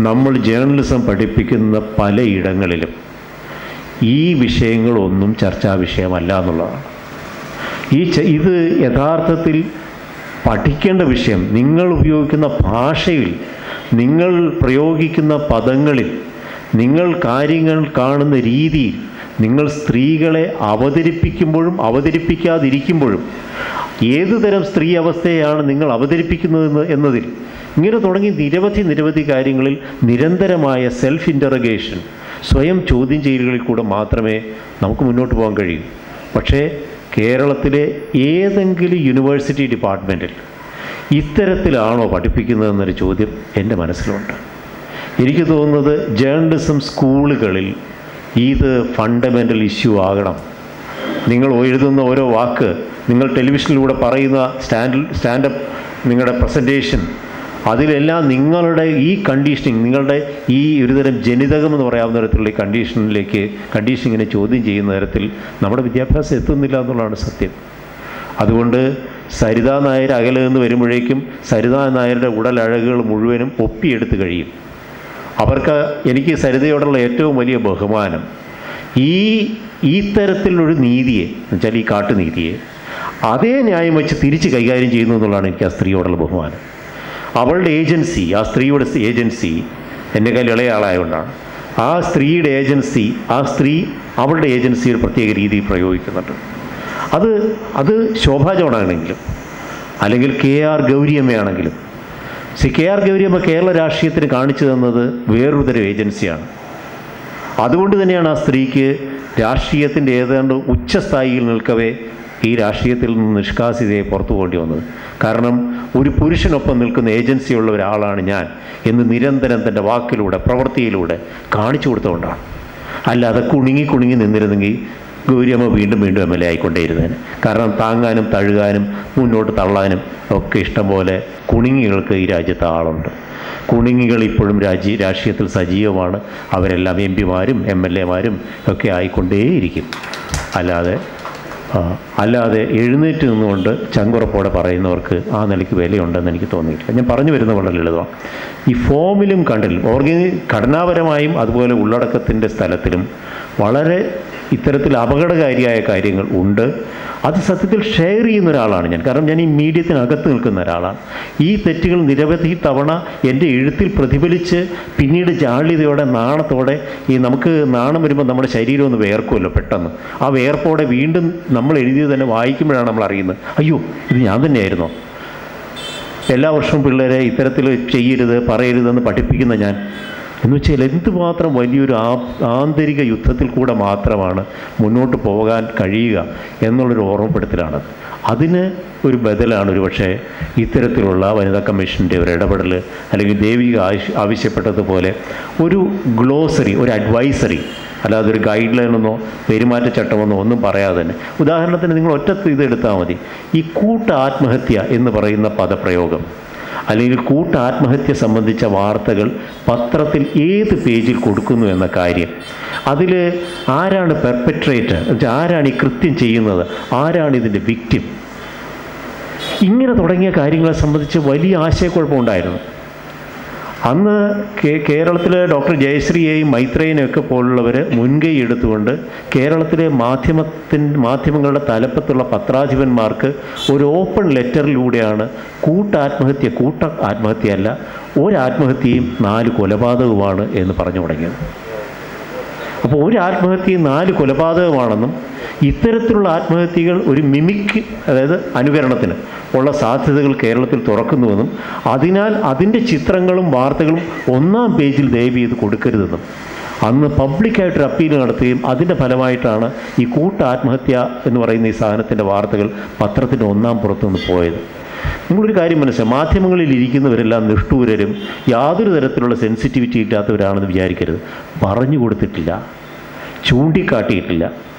നമ്മൾ ജേർണലിസം പഠിപ്പിക്കുന്ന പലയിടങ്ങളിലും ഈ വിഷയങ്ങളൊന്നും ചർച്ചാ വിഷയമല്ല എന്നുള്ളതാണ്. ഇത് യഥാർത്ഥത്തിൽ പഠിക്കേണ്ട വിഷയം. നിങ്ങൾ ഉപയോഗിക്കുന്ന ഭാഷയിൽ, നിങ്ങൾ പ്രയോഗിക്കുന്ന പദങ്ങളിൽ, നിങ്ങൾ കാര്യങ്ങൾ കാണുന്ന രീതിയിൽ, നിങ്ങൾ സ്ത്രീകളെ അവതരിപ്പിക്കുമ്പോഴും അവതരിപ്പിക്കാതിരിക്കുമ്പോഴും ഏതുതരം സ്ത്രീ അവസ്ഥയാണ് നിങ്ങൾ അവതരിപ്പിക്കുന്നത് എന്നതിൽ ഇങ്ങനെ തുടങ്ങി നിരവധി കാര്യങ്ങളിൽ നിരന്തരമായ സെൽഫ് ഇൻ്ററഗേഷൻ, സ്വയം ചോദ്യം ചെയ്യലുകളിൽ കൂടെ മാത്രമേ നമുക്ക് മുന്നോട്ട് പോകാൻ കഴിയൂ. പക്ഷേ കേരളത്തിലെ ഏതെങ്കിലും യൂണിവേഴ്സിറ്റി ഡിപ്പാർട്ട്മെൻറ്റിൽ ഇത്തരത്തിലാണോ പഠിപ്പിക്കുന്നതെന്നൊരു ചോദ്യം എൻ്റെ മനസ്സിലുണ്ട്. എനിക്ക് തോന്നുന്നത് ജേർണലിസം സ്കൂളുകളിൽ ഇത് ഫണ്ടമെൻ്റൽ ഇഷ്യൂ ആകണം. നിങ്ങൾ എഴുതുന്ന ഓരോ വാക്ക്, നിങ്ങൾ ടെലിവിഷനിലൂടെ പറയുന്ന സ്റ്റാൻഡപ്പ് നിങ്ങളുടെ പ്രസൻറ്റേഷൻ, അതിലെല്ലാം നിങ്ങളുടെ ഈ കണ്ടീഷനിങ്, നിങ്ങളുടെ ഈ ഒരുതരം ജനിതകം എന്ന് പറയാവുന്ന തരത്തിലുള്ള ഈ കണ്ടീഷനിങ്ങിനെ ചോദ്യം ചെയ്യുന്ന തരത്തിൽ നമ്മുടെ വിദ്യാഭ്യാസം എത്തുന്നില്ല എന്നുള്ളതാണ് സത്യം. അതുകൊണ്ട് സരിതാ നായർ അകലെ നിന്ന് വരുമ്പോഴേക്കും സരിതാ നായരുടെ ഉടലഴകുകൾ മുഴുവനും ഒപ്പിയെടുത്ത് കഴിയും. എനിക്ക് സരിതയോടുള്ള ഏറ്റവും വലിയ ബഹുമാനം ഈ തരത്തിലൊരു നീതിയെ, എന്നുവെച്ചാൽ ഈ കാട്ടുനീതിയെ അതേ ന്യായം വെച്ച് തിരിച്ച് കൈകാര്യം ചെയ്യുന്നു എന്നുള്ളതാണ് എനിക്ക് ആ സ്ത്രീയോടുള്ള ബഹുമാനം. അവളുടെ ഏജൻസി, ആ സ്ത്രീയുടെ ഏജൻസി, എന്നെക്കാൾ ഇളയ ആളായതുകൊണ്ടാണ്. ആ സ്ത്രീയുടെ ഏജൻസി, ആ സ്ത്രീ അവളുടെ ഏജൻസി ഒരു പ്രത്യേക രീതിയിൽ പ്രയോഗിക്കുന്നുണ്ട്. അത് ശോഭാ ജോണാണെങ്കിലും അല്ലെങ്കിൽ KR ഗൗരിയമ്മയാണെങ്കിലും, KR ഗൗരിയമ്മ കേരള രാഷ്ട്രീയത്തിന് കാണിച്ചു തന്നത് വേറൊരു തരം ഏജൻസിയാണ്. അതുകൊണ്ട് തന്നെയാണ് ആ സ്ത്രീക്ക് രാഷ്ട്രീയത്തിൻ്റെ ഏതാണ്ട് ഉച്ചസ്ഥായിയിൽ നിൽക്കവേ ഈ രാഷ്ട്രീയത്തിൽ നിന്ന് നിഷ്കാസിതയെ പുറത്തു പോകേണ്ടി വന്നത്. കാരണം ഒരു പുരുഷനൊപ്പം നിൽക്കുന്ന ഏജൻസിയുള്ള ഒരാളാണ് ഞാൻ എന്ന് നിരന്തരം തൻ്റെ വാക്കിലൂടെ പ്രവൃത്തിയിലൂടെ കാണിച്ചു കൊടുത്തുകൊണ്ടാണ്. അല്ലാതെ കുണുങ്ങി നിന്നിരുന്നെങ്കിൽ ഗൗരിയമ്മ വീണ്ടും MLA ആയിക്കൊണ്ടേയിരുന്നേനെ. കാരണം താങ്ങാനും തഴുകാനും മുന്നോട്ട് തള്ളാനും ഒക്കെ ഇഷ്ടം പോലെ കുണുങ്ങികൾക്ക് ഈ രാജ്യത്ത് ആളുണ്ട്. കുണുങ്ങികൾ ഇപ്പോഴും രാഷ്ട്രീയത്തിൽ സജീവമാണ്. അവരെല്ലാം MP-മാരും MLA-മാരും ഒക്കെ ആയിക്കൊണ്ടേയിരിക്കും. അല്ലാതെ എഴുന്നേറ്റ് നിന്നുകൊണ്ട് ചങ്കുറപ്പോടെ പറയുന്നവർക്ക് ആ നിലയ്ക്ക് വിലയുണ്ടെന്ന് എനിക്ക് തോന്നിയിട്ടില്ല. ഞാൻ പറഞ്ഞു വരുന്ന വളരെ ലളിതമാണ്. ഈ ഫോമിലും ഘടനാപരമായും അതുപോലെ ഉള്ളടക്കത്തിൻ്റെ സ്ഥലത്തിലും വളരെ ഇത്തരത്തിൽ അപകടകാരിയായ കാര്യങ്ങൾ ഉണ്ട്. അത് സത്യത്തിൽ ഷെയർ ചെയ്യുന്ന ഒരാളാണ് ഞാൻ. കാരണം ഞാൻ ഈ മീഡിയത്തിനകത്ത് നിൽക്കുന്ന ഒരാളാണ്. ഈ തെറ്റുകൾ നിരവധി തവണ എൻ്റെ എഴുത്തിൽ പ്രതിഫലിച്ച് പിന്നീട് ജാള്യതയോടെ നാണത്തോടെ നമുക്ക് നാണം വരുമ്പോൾ നമ്മുടെ ശരീരം ഒന്ന് വേർക്കുമല്ലോ പെട്ടെന്ന്. ആ വേർപ്പോടെ വീണ്ടും നമ്മൾ എഴുതിയത് തന്നെ വായിക്കുമ്പോഴാണ് നമ്മൾ അറിയുന്നത്, അയ്യോ ഇത് ഞാൻ തന്നെയായിരുന്നോ. എല്ലാ വർഷവും പിള്ളേരെ ഇത്തരത്തിൽ ചെയ്യരുത് പറയരുതെന്ന് പഠിപ്പിക്കുന്ന ഞാൻ എന്ന് വെച്ചാൽ എന്തുമാത്രം വലിയൊരു ആന്തരിക യുദ്ധത്തിൽ കൂടെ മാത്രമാണ് മുന്നോട്ട് പോകാൻ കഴിയുക എന്നുള്ളൊരു ഓർമ്മപ്പെടുത്തലാണ്. അതിന് ഒരു ബദലാണ് ഒരുപക്ഷെ ഇത്തരത്തിലുള്ള വനിതാ കമ്മീഷൻ്റെ ഒരു ഇടപെടൽ, അല്ലെങ്കിൽ ദേവിക ആവശ്യപ്പെട്ടതുപോലെ ഒരു ഗ്ലോസറി, ഒരു അഡ്വൈസറി, അല്ലാതെ ഒരു ഗൈഡ് ലൈനെന്നോ പെരുമാറ്റച്ചട്ടമെന്നോ ഒന്നും പറയാതെ തന്നെ. ഉദാഹരണത്തിന് നിങ്ങൾ ഇത് എടുത്താൽ മതി. ഈ ആത്മഹത്യ എന്ന് പറയുന്ന പദപ്രയോഗം, അല്ലെങ്കിൽ ആത്മഹത്യ സംബന്ധിച്ച വാർത്തകൾ പത്രത്തിൽ ഏത് പേജിൽ കൊടുക്കുന്നു എന്ന കാര്യം, അതിൽ ആരാണ് പെർപെട്രേറ്റർ, ആരാണ് ഈ കൃത്യം ചെയ്യുന്നത്, ആരാണ് ഇതിൻ്റെ വിക്ടിം, ഇങ്ങനെ തുടങ്ങിയ കാര്യങ്ങളെ സംബന്ധിച്ച് വലിയ ആശയക്കുഴപ്പമുണ്ടായിരുന്നു. അന്ന് കേരളത്തിലെ ഡോക്ടർ ജയശ്രീയെയും മൈത്രേനെയും ഒക്കെ പോലുള്ളവർ മുൻകൈ എടുത്തുകൊണ്ട് കേരളത്തിലെ മാധ്യമങ്ങളുടെ തലപ്പത്തുള്ള പത്രാധിപന്മാർക്ക് ഒരു ഓപ്പൺ ലെറ്ററിലൂടെയാണ് ആത്മഹത്യയല്ല, ഒരാത്മഹത്യയും 4 കൊലപാതകവുമാണ് എന്ന് പറഞ്ഞു തുടങ്ങിയത്. അപ്പോൾ ഒരു ആത്മഹത്യയും 4 കൊലപാതകമാണെന്നും ഇത്തരത്തിലുള്ള ആത്മഹത്യകൾ ഒരു മിമിക്, അതായത് അനുകരണത്തിന് ഉള്ള സാധ്യതകൾ കേരളത്തിൽ തുറക്കുന്നുവെന്നും അതിനാൽ അതിൻ്റെ ചിത്രങ്ങളും വാർത്തകളും 1-ാം പേജിൽ ദയവ് ചെയ്ത് കൊടുക്കരുതെന്നും അന്ന് പബ്ലിക്കായിട്ടൊരു അപ്പീൽ നടത്തുകയും അതിൻ്റെ ഫലമായിട്ടാണ് ഈ ആത്മഹത്യ എന്ന് പറയുന്ന ഈ സാധനത്തിൻ്റെ വാർത്തകൾ പത്രത്തിൻ്റെ 1-ാം പുറത്തു നിന്ന് പോയത്. നിങ്ങളൊരു കാര്യം മനസ്സിലാക്കുക, മാധ്യമങ്ങളിൽ ഇരിക്കുന്നവരെല്ലാം നിഷ്ഠൂരരും യാതൊരു തരത്തിലുള്ള സെൻസിറ്റിവിറ്റി ഇല്ലാത്തവരാണെന്ന് വിചാരിക്കരുത്. പറഞ്ഞു കൊടുത്തിട്ടില്ല, ചൂണ്ടിക്കാട്ടിയിട്ടില്ല.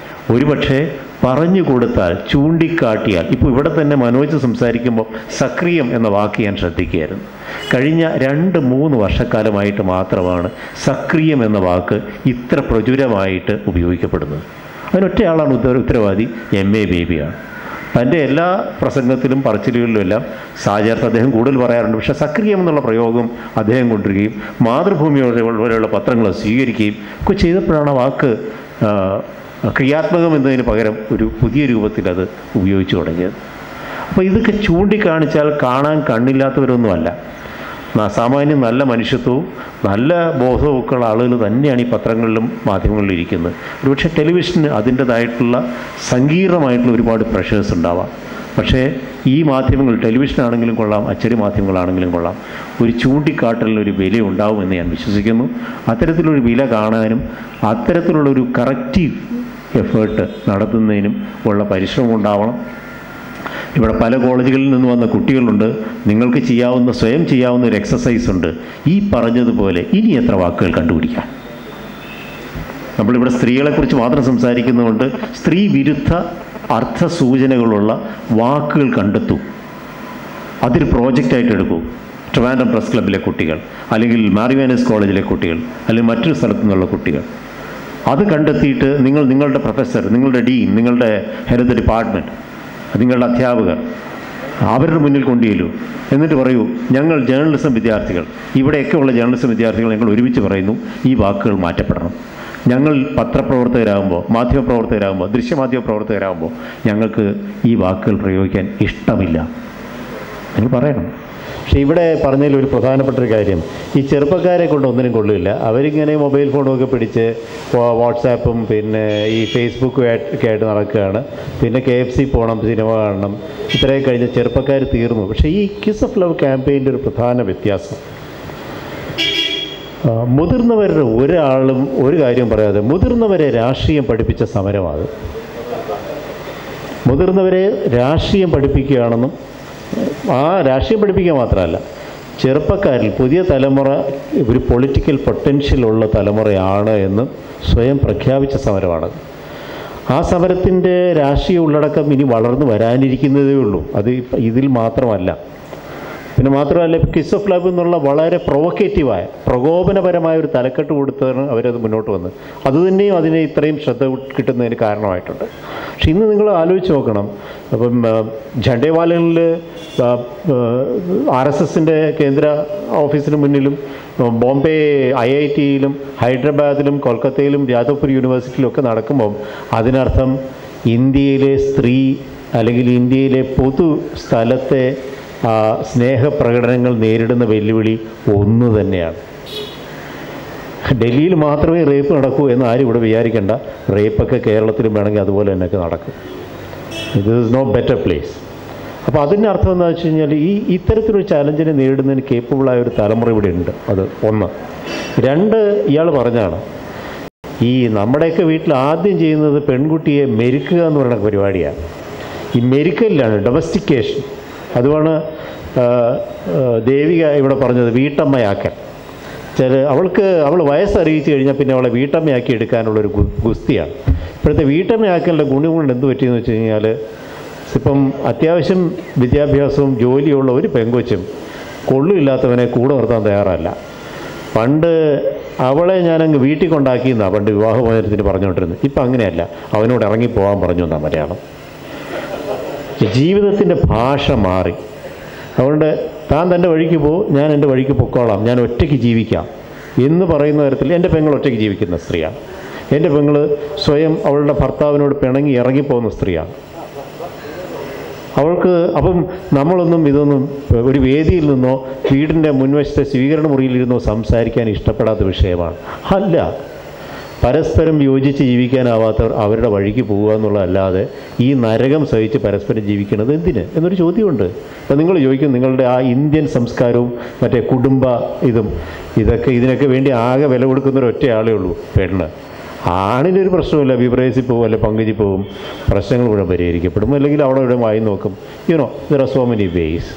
ഒരുപക്ഷെ പറഞ്ഞു കൊടുത്താൽ, ചൂണ്ടിക്കാട്ടിയാൽ, ഇപ്പോൾ ഇവിടെ തന്നെ മനോജ് സംസാരിക്കുമ്പോൾ സക്രിയം എന്ന വാക്ക് ഞാൻ ശ്രദ്ധിക്കുകയായിരുന്നു. കഴിഞ്ഞ 2-3 വർഷക്കാലമായിട്ട് മാത്രമാണ് സക്രിയം എന്ന വാക്ക് ഇത്ര പ്രചുരമായിട്ട് ഉപയോഗിക്കപ്പെടുന്നത്. അതിനൊറ്റയാളാണ് ഉത്തരവാദി, MA ബേബിയാണ്. അതിൻ്റെ എല്ലാ പ്രസംഗത്തിലും പറച്ചിലുകളിലും എല്ലാം സാചേർത്ത് അദ്ദേഹം കൂടുതൽ പറയാറുണ്ട്. പക്ഷേ സക്രിയം എന്നുള്ള പ്രയോഗം അദ്ദേഹം കൊണ്ടുവരികയും മാതൃഭൂമി പോലെയുള്ള പത്രങ്ങൾ സ്വീകരിക്കുകയും ഒക്കെ ചെയ്തപ്പോഴാണ് ആ വാക്ക് ക്രിയാത്മകം എന്നതിന് പകരം ഒരു പുതിയ രൂപത്തിൽ അത് ഉപയോഗിച്ചു തുടങ്ങിയത്. അപ്പോൾ ഇതൊക്കെ ചൂണ്ടിക്കാണിച്ചാൽ കാണാൻ കണ്ണില്ലാത്തവരൊന്നുമല്ല. സാമാന്യം നല്ല മനുഷ്യത്വവും നല്ല ബോധവും ഒക്കെ ഉള്ള ആളുകൾ തന്നെയാണ് ഈ പത്രങ്ങളിലും മാധ്യമങ്ങളിലും ഇരിക്കുന്നത്. ഒരുപക്ഷെ ടെലിവിഷന് അതിൻ്റേതായിട്ടുള്ള സങ്കീർണമായിട്ടുള്ള ഒരുപാട് പ്രഷേഴ്സ് ഉണ്ടാവാം. പക്ഷേ ഈ മാധ്യമങ്ങൾ, ടെലിവിഷനാണെങ്കിലും കൊള്ളാം, അച്ചടി മാധ്യമങ്ങളാണെങ്കിലും കൊള്ളാം, ഒരു ചൂണ്ടിക്കാട്ടലിനൊരു വില ഉണ്ടാവുമെന്ന് ഞാൻ വിശ്വസിക്കുന്നു. അത്തരത്തിലൊരു വില കാണാനും അത്തരത്തിലുള്ളൊരു കറക്റ്റീവ് എഫേർട്ട് നടത്തുന്നതിനും ഉള്ള പരിശ്രമം ഉണ്ടാവണം. ഇവിടെ പല കോളേജുകളിൽ നിന്ന് വന്ന കുട്ടികളുണ്ട്. നിങ്ങൾക്ക് സ്വയം ചെയ്യാവുന്ന ഒരു എക്സസൈസ് ഉണ്ട്. ഈ പറഞ്ഞതുപോലെ ഇനി എത്ര വാക്കുകൾ കണ്ടുപിടിക്കാം? നമ്മളിവിടെ സ്ത്രീകളെക്കുറിച്ച് മാത്രം സംസാരിക്കുന്നതുകൊണ്ട് സ്ത്രീ വിരുദ്ധ അർത്ഥസൂചനകളുള്ള വാക്കുകൾ കണ്ടെത്തൂ. അതൊരു പ്രോജക്റ്റായിട്ട് എടുക്കൂ. ട്രിവാൻഡ്രം പ്രസ് ക്ലബ്ബിലെ കുട്ടികൾ, അല്ലെങ്കിൽ മാറിവാനസ് കോളേജിലെ കുട്ടികൾ, അല്ലെങ്കിൽ മറ്റൊരു സ്ഥലത്തു നിന്നുള്ള കുട്ടികൾ അത് കണ്ടെത്തിയിട്ട് നിങ്ങളുടെ പ്രൊഫസർ, നിങ്ങളുടെ ഡീൻ, നിങ്ങളുടെ ഹെഡ് ഓഫ് ദ ഡിപ്പാർട്ട്മെൻറ്റ്, നിങ്ങളുടെ അധ്യാപകർ അവരുടെ മുന്നിൽ കൊണ്ടുചെല്ലൂ. എന്നിട്ട് പറയൂ, ഞങ്ങൾ ജേർണലിസം വിദ്യാർത്ഥികൾ, ഇവിടെയൊക്കെയുള്ള ജേർണലിസം വിദ്യാർത്ഥികൾ ഞങ്ങൾ ഒരുമിച്ച് പറയുന്നു, ഈ വാക്കുകൾ മാറ്റപ്പെടണം. ഞങ്ങൾ പത്രപ്രവർത്തകരാകുമ്പോൾ, മാധ്യമപ്രവർത്തകരാകുമ്പോൾ, ദൃശ്യമാധ്യമ പ്രവർത്തകരാകുമ്പോൾ ഞങ്ങൾക്ക് ഈ വാക്കുകൾ പ്രയോഗിക്കാൻ ഇഷ്ടമില്ല. നിങ്ങൾ പറയണം. പക്ഷേ ഇവിടെ പറഞ്ഞതിൽ ഒരു പ്രധാനപ്പെട്ട ഒരു കാര്യം, ഈ ചെറുപ്പക്കാരെ കൊണ്ട് ഒന്നിനും കൊള്ളില്ല. അവരിങ്ങനെ മൊബൈൽ ഫോണൊക്കെ പിടിച്ച് വാട്സാപ്പും പിന്നെ ഈ ഫേസ്ബുക്കും ഒക്കെ ആയിട്ട് നടക്കുകയാണ്. പിന്നെ KFC പോകണം, സിനിമ കാണണം, ഇത്രയും കഴിഞ്ഞ് ചെറുപ്പക്കാർ തീർന്നു. പക്ഷേ ഈ കിസ് ഓഫ് ലവ് ക്യാമ്പയിൻ്റെ ഒരു പ്രധാന വ്യത്യാസം, മുതിർന്നവരുടെ ഒരാളും ഒരു കാര്യം പറയാതെ മുതിർന്നവരെ രാഷ്ട്രീയം പഠിപ്പിച്ച സമരമാണ്. മുതിർന്നവരെ രാഷ്ട്രീയം പഠിപ്പിക്കുകയാണെന്നും ആ രാഷ്ട്രീയം പഠിപ്പിക്കുക മാത്രമല്ല, ചെറുപ്പക്കാരിൽ പുതിയ തലമുറ ഒരു പൊളിറ്റിക്കൽ പൊട്ടൻഷ്യലുള്ള തലമുറയാണ് എന്ന് സ്വയം പ്രഖ്യാപിച്ച സമരമാണ്. ആ സമരത്തിൻ്റെ രാഷ്ട്രീയ ഉള്ളടക്കം ഇനി വളർന്നു വരാനിരിക്കുന്നതേ ഉള്ളൂ. അത് ഇതിൽ മാത്രമല്ല. പിന്നെ മാത്രമല്ല, കിസ് ഓഫ് ലവ് എന്നുള്ള വളരെ പ്രൊവക്കേറ്റീവായ, പ്രകോപനപരമായ ഒരു തലക്കെട്ട് കൊടുത്താണ് അവരത് മുന്നോട്ട് വന്നത്. അതുതന്നെയും അതിനെ ഇത്രയും ശ്രദ്ധ കിട്ടുന്നതിന് കാരണമായിട്ടുണ്ട്. പക്ഷെ ഇന്ന് നിങ്ങൾ ആലോചിച്ച് നോക്കണം, അപ്പം ഝണ്ടേവാലയിൽ RSSൻ്റെ കേന്ദ്ര ഓഫീസിന് മുന്നിലും, ബോംബെ IITയിലും, ഹൈദരാബാദിലും, കൊൽക്കത്തയിലും, ജാദവ്പൂർ യൂണിവേഴ്സിറ്റിയിലും ഒക്കെ നടക്കുമ്പം അതിനർത്ഥം ഇന്ത്യയിലെ സ്ത്രീ അല്ലെങ്കിൽ ഇന്ത്യയിലെ പൊതു സ്ഥലത്തെ സ്നേഹപ്രകടനങ്ങൾ നേരിടുന്ന വെല്ലുവിളി ഒന്ന് തന്നെയാണ്. ഡൽഹിയിൽ മാത്രമേ റേപ്പ് നടക്കൂ എന്ന് ആരും ഇവിടെ വിചാരിക്കേണ്ട. റേപ്പൊക്കെ കേരളത്തിലും വേണമെങ്കിൽ അതുപോലെ തന്നെയൊക്കെ നടക്കും. ഇത് ഈസ് നോ ബെറ്റർ പ്ലേസ്. അപ്പോൾ അതിൻ്റെ അർത്ഥം എന്താ വെച്ച് കഴിഞ്ഞാൽ, ഇത്തരത്തിലൊരു ചാലഞ്ചിനെ നേരിടുന്നതിന് കേപ്പബിളായ ഒരു തലമുറ ഇവിടെ ഉണ്ട്. അത് ഒന്ന്. രണ്ട്, ഇയാൾ പറഞ്ഞാണ്, ഈ നമ്മുടെയൊക്കെ വീട്ടിൽ ആദ്യം ചെയ്യുന്നത് പെൺകുട്ടിയെ മെരുക്കുക എന്ന് പറയുന്ന പരിപാടിയാണ്. ഈ മെരുക്കലിലാണ്, ഡൊമസ്റ്റിക്കേഷൻ. അതുമാണ് ദേവിക ഇവിടെ പറഞ്ഞത്, വീട്ടമ്മയാക്കൽ. അവൾ വയസ്സറിയിച്ചു കഴിഞ്ഞാൽ പിന്നെ അവളെ വീട്ടമ്മയാക്കി എടുക്കാനുള്ളൊരു ഗുസ്തിയാണ്. ഇപ്പോഴത്തെ വീട്ടമ്മയാക്കലിൻ്റെ ഗുണം കൊണ്ട് എന്ത് പറ്റിയെന്ന് വെച്ച് കഴിഞ്ഞാൽ, ഇപ്പം അത്യാവശ്യം വിദ്യാഭ്യാസവും ജോലിയുള്ള ഒരു പെങ്കൊച്ചും കൊള്ളില്ലാത്തവനെ കൂടെ നിർത്താൻ തയ്യാറല്ല. പണ്ട് അവളെ ഞാനങ്ങ് വീട്ടിൽ കൊണ്ടാക്കിയെന്നാണ് പണ്ട് വിവാഹമോചനത്തിന് പറഞ്ഞുകൊണ്ടിരുന്നത്. ഇപ്പം അങ്ങനെയല്ല, അവനോട് ഇറങ്ങിപ്പോകാൻ പറഞ്ഞു എന്നാണ് മലയാളം. ജീവിതത്തിൻ്റെ ഭാഷ മാറി. അതുകൊണ്ട് താൻ തൻ്റെ വഴിക്ക് പോ, ഞാൻ എൻ്റെ വഴിക്ക് പൊക്കോളാം, ഞാൻ ഒറ്റയ്ക്ക് ജീവിക്കാം എന്ന് പറയുന്ന തരത്തിൽ. എൻ്റെ പെങ്ങൾ ഒറ്റയ്ക്ക് ജീവിക്കുന്ന സ്ത്രീയാണ്. എൻ്റെ പെങ്ങൾ സ്വയം അവളുടെ ഭർത്താവിനോട് പിണങ്ങി ഇറങ്ങിപ്പോകുന്ന സ്ത്രീയാണ്. അവൾക്ക് അപ്പം ഇതൊന്നും ഒരു വേദിയിൽ നിന്നോ വീടിൻ്റെ മുൻവശത്തെ സ്വീകരണ മുറിയിലിരുന്നോ സംസാരിക്കാൻ ഇഷ്ടപ്പെടാത്ത വിഷയമാണ്. അല്ല, പരസ്പരം യോജിച്ച് ജീവിക്കാനാവാത്തവർ അവരുടെ വഴിക്ക് പോകുക എന്നുള്ളതല്ലാതെ ഈ നരകം സഹിച്ച് പരസ്പരം ജീവിക്കുന്നത് എന്തിന് എന്നൊരു ചോദ്യമുണ്ട്. അപ്പം നിങ്ങൾ ചോദിക്കും, നിങ്ങളുടെ ആ ഇന്ത്യൻ സംസ്കാരവും മറ്റേ കുടുംബ ഇതിനൊക്കെ വേണ്ടി ആകെ വില കൊടുക്കുന്ന ഒരു ഒറ്റ ആളേ ഉള്ളൂ, പെണ്ണ്. ആണിനൊരു പ്രശ്നമില്ല, ബിബ്രേസിൽ പോകും, അല്ലെ പങ്കുചി പോകും, പ്രശ്നങ്ങൾ മുഴുവൻ പരിഹരിക്കപ്പെടും, അല്ലെങ്കിൽ അവിടെ ഇവിടെ വായി നോക്കും. There are so many ways.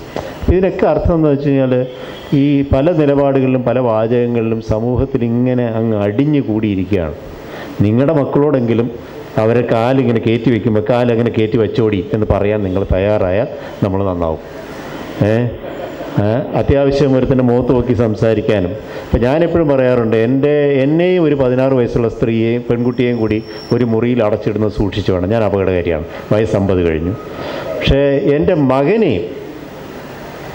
ഇതിനൊക്കെ അർത്ഥം എന്താ വെച്ച് കഴിഞ്ഞാൽ, ഈ പല നിലപാടുകളിലും പല വാചകങ്ങളിലും സമൂഹത്തിൽ ഇങ്ങനെ അങ്ങ് അടിഞ്ഞു കൂടിയിരിക്കുകയാണ്. നിങ്ങളുടെ മക്കളോടെങ്കിലും അവരെ കാലിങ്ങനെ കയറ്റി വയ്ക്കുമ്പോൾ കാലങ്ങനെ കയറ്റി വെച്ചോടി എന്ന് പറയാൻ നിങ്ങൾ തയ്യാറായാൽ നമ്മൾ നന്നാവും. അത്യാവശ്യം ഒരുത്തിൻ്റെ മുഖത്ത് നോക്കി സംസാരിക്കാനും. ഇപ്പം ഞാനെപ്പോഴും പറയാറുണ്ട്, എന്നെയും ഒരു 16 വയസ്സുള്ള സ്ത്രീയെയും പെൺകുട്ടിയെയും കൂടി ഒരു മുറിയിൽ അടച്ചിടുന്നത് സൂക്ഷിച്ചു വേണം. ഞാൻ അപകടകാരിയാണ്, വയസ്സ് 50 കഴിഞ്ഞു. പക്ഷേ എൻ്റെ മകനെയും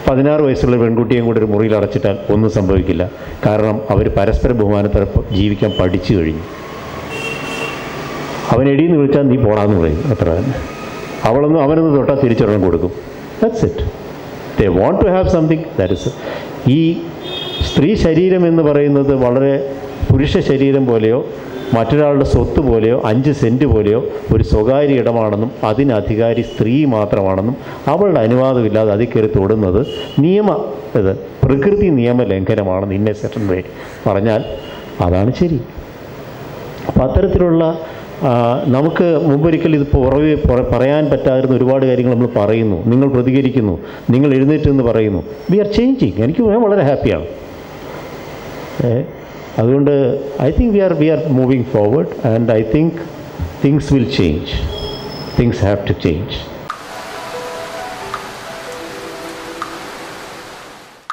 16 വയസ്സുള്ള പെൺകുട്ടിയെയും കൂടി ഒരു മുറിയിൽ അടച്ചിട്ടാൽ ഒന്നും സംഭവിക്കില്ല. കാരണം അവർ പരസ്പര ബഹുമാനത്തോടെ ജീവിക്കാൻ പഠിച്ചു കഴിഞ്ഞു. അവൻ എടീന്ന് വിളിച്ചാൽ നീ പോടാന്ന് പറയും, അത്ര തന്നെ. അവനൊന്ന് തൊട്ടാൽ തിരിച്ചൊരെണ്ണം കൊടുക്കും. That's it. They want to have something, that is. ഈ സ്ത്രീ ശരീരം എന്ന് പറയുന്നത് വളരെ പുരുഷ ശരീരം പോലെയോ മറ്റൊരാളുടെ സ്വത്ത് പോലെയോ 5 സെൻറ്റ് പോലെയോ ഒരു സ്വകാര്യ ഇടമാണെന്നും അതിന് അധികാരി സ്ത്രീ മാത്രമാണെന്നും അവളുടെ അനുവാദമില്ലാതെ അതിൽ കയറി തൊടുന്നത് പ്രകൃതി നിയമ ലംഘനമാണെന്ന് ഇന്ന സെർട്ടൻ വേ പറഞ്ഞാൽ അതാണ് ശരി. അപ്പം അത്തരത്തിലുള്ള നമുക്ക് മുമ്പൊരിക്കൽ ഇത് പറയാൻ പറ്റാതിരുന്ന ഒരുപാട് കാര്യങ്ങൾ നമ്മൾ പറയുന്നു. നിങ്ങൾ പ്രതികരിക്കുന്നു, നിങ്ങൾ എഴുന്നേറ്റെന്ന് പറയുന്നു. We are changing. എനിക്ക് വളരെ ഹാപ്പിയാണ്. അതുകൊണ്ട് I think we are moving forward and I think things will change. Things have to change.